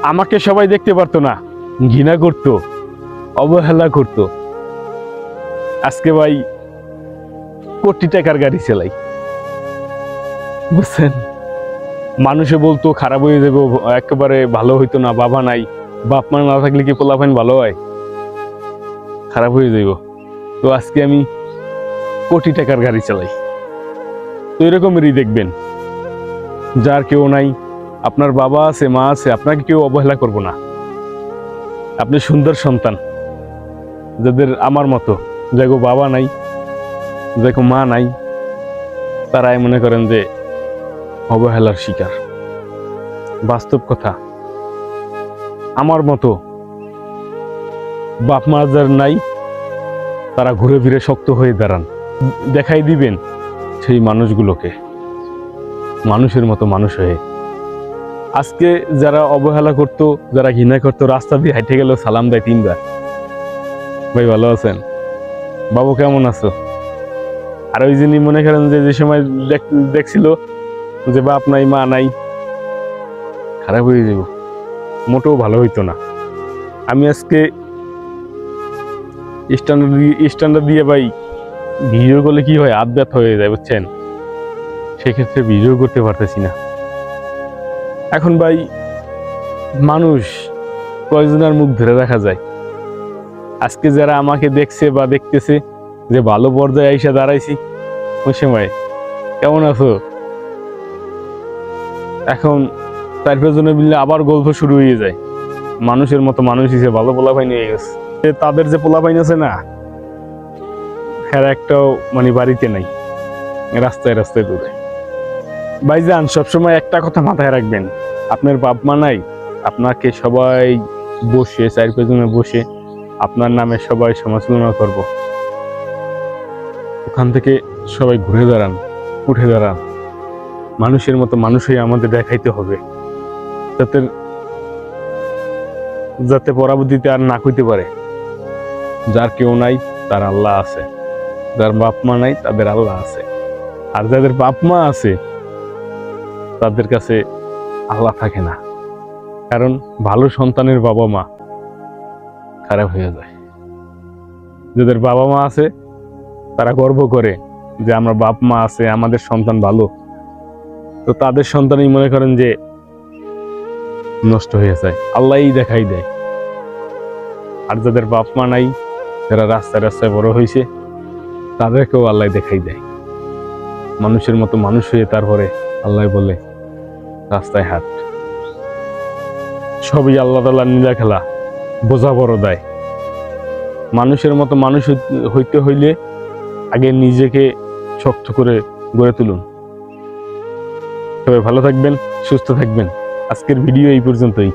আমাকে সবাই দেখতে পারতো না, ঘৃণা করত, অবহেলা করত। আজকে ভাই কোটি টাকার গাড়ি চালাই, বুঝছেন? মানুষে বলতো খারাপ হয়ে যাবো, একেবারে ভালো হইতো না, বাবা নাই, বাপ মা না থাকলে কি পোলাপাইন ভালো হয়? খারাপ হয়ে যাইব। তো আজকে আমি কোটি টাকার গাড়ি চালাই। তো এরকমেরই দেখবেন, যার কেউ নাই, আপনার বাবা আছে, মা আছে, আপনাকে কেউ অবহেলা করব না। আপনি সুন্দর সন্তান, যাদের আমার মতো যাগো বাবা নাই, যাগো মা নাই, তারাই মনে করেন যে অবহেলার শিকার। বাস্তব কথা, আমার মতো বাপ মা যার নাই, তারা ঘুরে ফিরে শক্ত হয়ে দাঁড়ান, দেখাই দিবেন সেই মানুষগুলোকে মানুষের মতো মানুষ হয়ে। আজকে যারা অবহেলা করতো, যারা ঘৃণা করতো, রাস্তা দিয়ে হাইটে গেল সালাম দেয় 3 বার, ভাই ভালো আছেন, বাবু কেমন আছো? আর ওই যিনি মনে করেন যে সময় দেখছিল যে বাপ নাই মা নাই, খারাপ হয়ে যাব, মোটেও ভালো হইতো না। আমি আজকে স্ট্যান্ডার্ড দিয়ে ভাই ভিডিও করলে কি হয়, আধব্যথ হয়ে যায়, বুঝছেন? সেক্ষেত্রে ভিডিও করতে পারতেছি না। এখন ভাই মানুষ কয়জনের মুখ ধরে রাখা যায়? আজকে যারা আমাকে দেখছে বা দেখতেছে, যে ভালো পর্যায়ে আইসা দাঁড়াইছি, ওই সময় কেমন আছো, এখন 4-5 জনে মিললে আবার গল্প শুরু হয়ে যায়। মানুষের মতো মানুষ হিসেবে ভালো পোলাপাইন নিয়ে গেছে। তাদের যে পোলাপাইন আছে না, হ্যাঁ একটাও মানে বাড়িতে নাই, রাস্তায় রাস্তায় দূরে। ভাইজান সবসময় একটা কথা মাথায় রাখবেন, আপনার বাপ মা নাই, আপনাকে সবাই বসে 4-5 জনে বসে আপনার নামে সবাই সমালোচনা করব। ওখান থেকে সবাই ঘুরে দাঁড়ান, উঠে দাঁড়ান, মানুষের মতো মানুষই আমাদের দেখাইতে হবে, যাতে পরবর্তীতে আর না কইতে পারে যার কেউ নাই তার আল্লাহ আছে, যার বাপ মা নাই তাদের আল্লাহ আছে, আর যাদের বাপ মা আছে তাদের কাছে আল্লাহ থাকে না। কারণ ভালো সন্তানের বাবা মা খারাপ হয়ে যায়। যাদের বাবা মা আছে তারা গর্ব করে যে আমার বাপ মা আছে, আমাদের সন্তান ভালো, তো তাদের সন্তানই মনে করেন যে নষ্ট হয়ে যায়, আল্লাহই দেখাই দেয়। আর যাদের বাপ মা নাই, যারা রাস্তায় রাস্তায় বড় হয়েছে, তাদেরকেও আল্লাহ দেখাই দেয় মানুষের মতো মানুষ হয়ে। তারপরে আল্লাহ বলে রাস্তায় হাট। সবই আল্লাহ তাআলার নীলা খেলা, বোঝা বড় দেয়। মানুষের মতো মানুষ হইতে হইলে আগে নিজেকে শক্ত করে গড়ে তুলুন। সবাই ভালো থাকবেন, সুস্থ থাকবেন। আজকের ভিডিও এই পর্যন্তই।